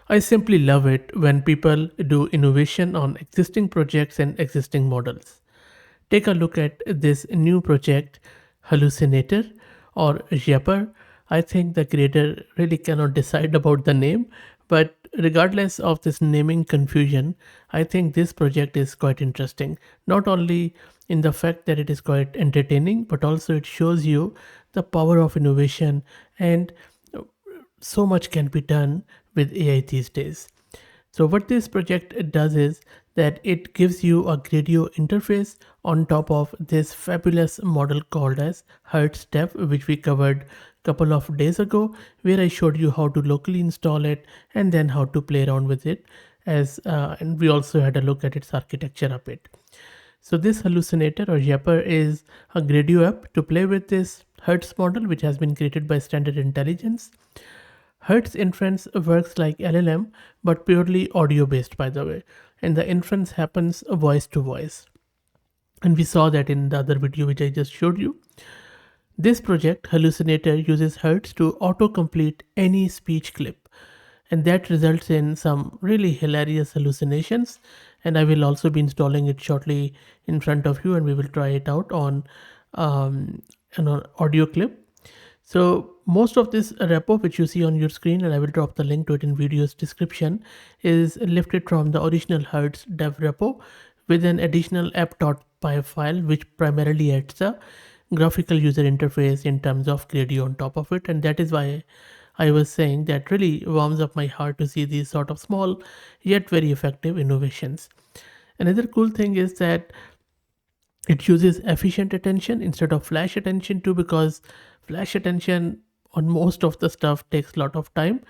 I simply love it when people do innovation on existing projects and existing models. Take a look at this new project, Hallucinator or Yapper. I think the creator really cannot decide about the name, but regardless of this naming confusion, I think this project is quite interesting. Not only in the fact that it is quite entertaining, but also it shows you the power of innovation and so much can be done with AI these days. So what this project does is that it gives you a Gradio interface on top of this fabulous model called as Hertz-Dev, which we covered a couple of days ago, where I showed you how to locally install it and then how to play around with it. And we also had a look at its architecture a bit. So this hallucinator or Yapper is a Gradio app to play with this Hertz model, which has been created by Standard Intelligence. Hertz inference works like LLM, but purely audio based, by the way, and the inference happens voice to voice. And we saw that in the other video which I just showed you. This project, Hallucinator, uses Hertz to autocomplete any speech clip, and that results in some really hilarious hallucinations. And I will also be installing it shortly in front of you, and we will try it out on an audio clip. So most of this repo which you see on your screen, and I will drop the link to it in video's description, is lifted from the original Hertz-Dev repo with an additional app.py file which primarily adds a graphical user interface in terms of Gradio on top of it. And that is why I was saying that really warms up my heart to see these sort of small yet very effective innovations. Another cool thing is that it uses efficient attention instead of flash attention too, because flash attention on most of the stuff takes a lot of time.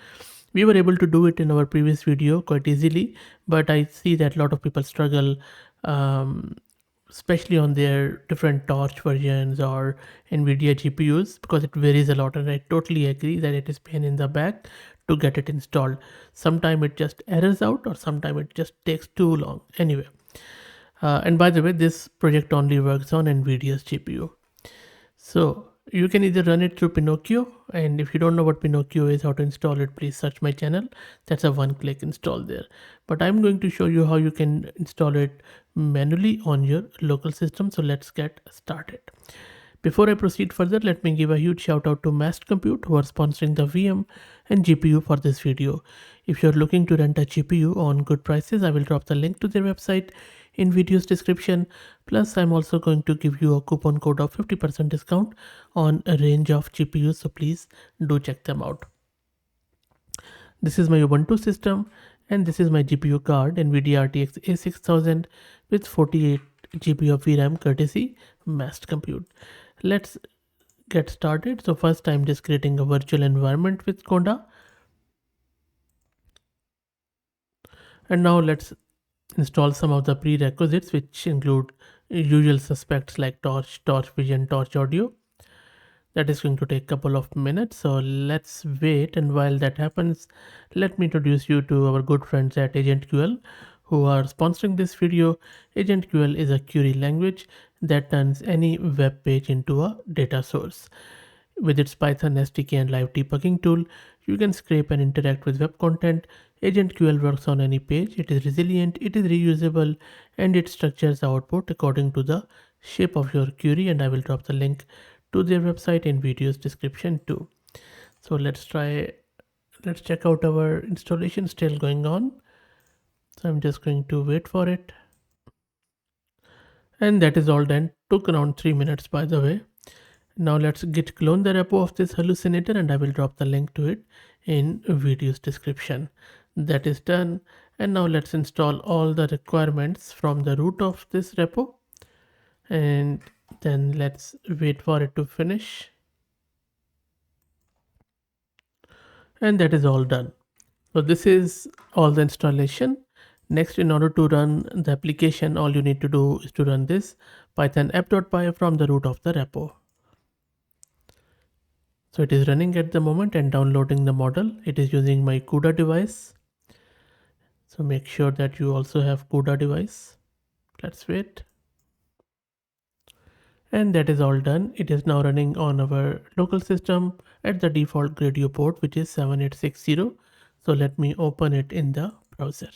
We were able to do it in our previous video quite easily, but I see that a lot of people struggle, um, especially on their different torch versions or nvidia gpus, because it varies a lot, and I totally agree that it is pain in the back to get it installed. Sometimes it just errors out, or sometimes it just takes too long. Anyway, and by the way, this project only works on NVIDIA's GPU. So you can either run it through Pinocchio, and if you don't know what Pinocchio is, how to install it, please search my channel. That's a one-click install there. But I'm going to show you how you can install it manually on your local system. So let's get started. Before I proceed further, let me give a huge shout out to Mast Compute, who are sponsoring the VM and GPU for this video. If you're looking to rent a GPU on good prices, I will drop the link to their website in video's description. Plus, I'm also going to give you a coupon code of 50% discount on a range of GPUs, so please do check them out. This is my Ubuntu system, and this is my GPU card, NVIDIA RTX A6000 with 48 GB of VRAM courtesy Mast Compute. Let's get started. So first I'm just creating a virtual environment with Conda. And now let's install some of the prerequisites, which include usual suspects like Torch, Torch Vision, Torch Audio. That is going to take a couple of minutes, so let's wait. And while that happens, let me introduce you to our good friends at AgentQL, who are sponsoring this video. AgentQL is a query language that turns any web page into a data source. With its Python SDK and live debugging tool, you can scrape and interact with web content. AgentQL works on any page. It is resilient, it is reusable, and it structures the output according to the shape of your query. And I will drop the link to their website in video's description too. So let's check out our installation still going on. So I'm just going to wait for it. And that is all done. Took around 3 minutes, by the way. Now let's git clone the repo of this hallucinator, and I will drop the link to it in video's description. That is done. And now let's install all the requirements from the root of this repo. And then let's wait for it to finish. And that is all done. So this is all the installation. Next, in order to run the application, all you need to do is to run this python app.py from the root of the repo. So it is running at the moment and downloading the model. It is using my CUDA device. So make sure that you also have CUDA device. Let's wait. And that is all done. It is now running on our local system at the default Gradio port, which is 7860. So let me open it in the browser.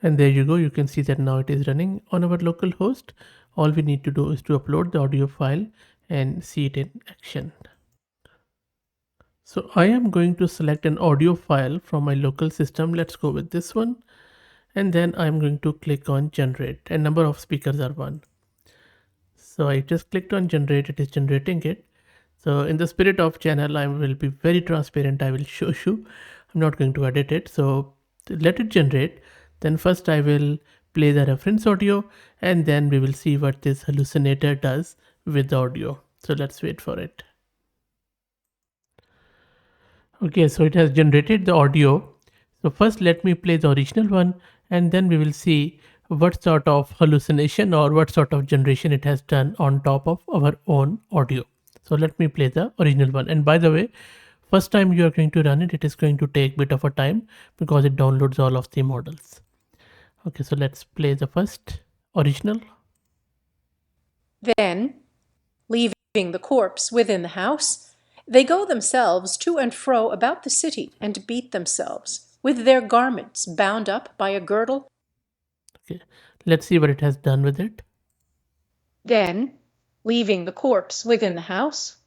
And there you go, you can see that now it is running on our local host. All we need to do is to upload the audio file and see it in action. So I am going to select an audio file from my local system. Let's go with this one. And then I'm going to click on generate, and number of speakers are 1. So I just clicked on generate, it is generating it. So in the spirit of channel, I will be very transparent. I will show you. I'm not going to edit it. So let it generate. Then first I will play the reference audio, and then we will see what this hallucinator does with the audio. So let's wait for it. Okay, so it has generated the audio. So first let me play the original one, and then we will see what sort of hallucination or what sort of generation it has done on top of our own audio. So let me play the original one. And by the way, first time you are going to run it, it is going to take a bit of a time because it downloads all of the models. Okay, so let's play the first original. Then, leaving the corpse within the house, they go themselves to and fro about the city and beat themselves, with their garments bound up by a girdle. Okay, let's see what it has done with it. Then, leaving the corpse within the house.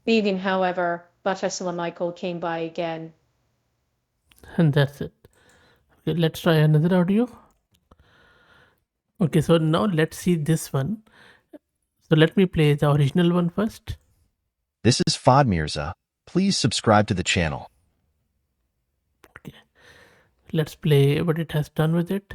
Leaving, however, Butterfly Michael came by again. And that's it. Okay, let's try another audio. Okay, so now let's see this one. So let me play the original one first. This is Fad Mirza. Please subscribe to the channel. Okay, let's play what it has done with it.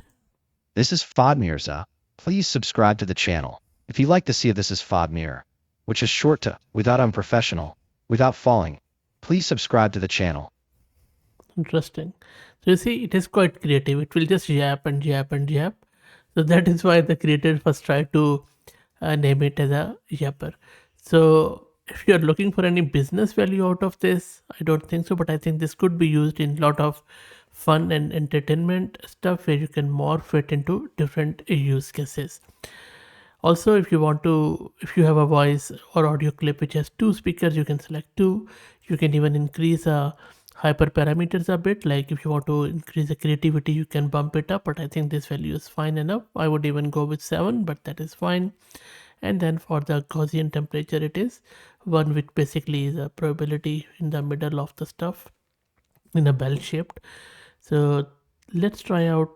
This is Fad Mirza. Please subscribe to the channel. If you like to see This is Fad Mir, which is short to Without Unprofessional, Without Falling, please subscribe to the channel. Interesting. So you see, it is quite creative. It will just yap and yap and yap. So that is why the creator first tried to name it as a yapper. So if you are looking for any business value out of this, I don't think so, but I think this could be used in a lot of fun and entertainment stuff where you can morph it into different use cases. Also, if you have a voice or audio clip which has 2 speakers, you can select 2. You can even increase hyperparameters a bit. Like if you want to increase the creativity, you can bump it up, but I think this value is fine enough. I would even go with 7, but that is fine. And then for the Gaussian temperature, it is 1, which basically is a probability in the middle of the stuff in a bell shaped. So let's try out,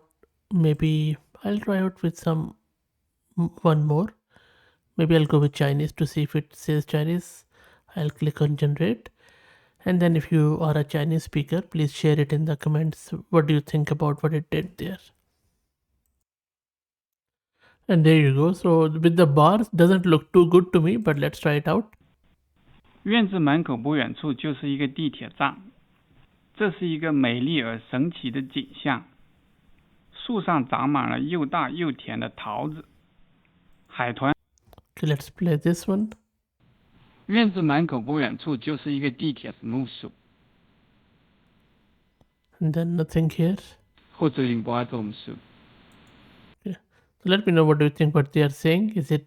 maybe I'll try out with one more. Maybe I'll go with Chinese to see if it says Chinese. I'll click on generate. And then if you are a Chinese speaker, please share it in the comments. What do you think about what it did there? And there you go. So with the bars, doesn't look too good to me, but let's try it out. 院子门口不远处就是一个地铁站，这是一个美丽而神奇的景象。树上长满了又大又甜的桃子。海豚。Okay, let's play this one. 院子门口不远处就是一个地铁路树。And then nothing here. 或者另外一种树。Okay. So let me know what do you think what they are saying. Is it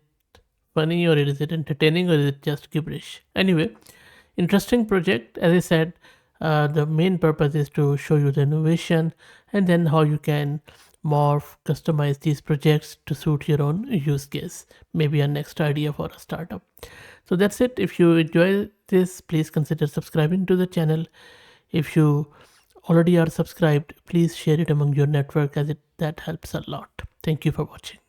funny or is it entertaining or is it just gibberish? Anyway, interesting project. As I said, the main purpose is to show you the innovation and then how you can morph, customize these projects to suit your own use case. Maybe a next idea for a startup. So that's it. If you enjoy this, please consider subscribing to the channel. If you already are subscribed, please share it among your network as that helps a lot. Thank you for watching.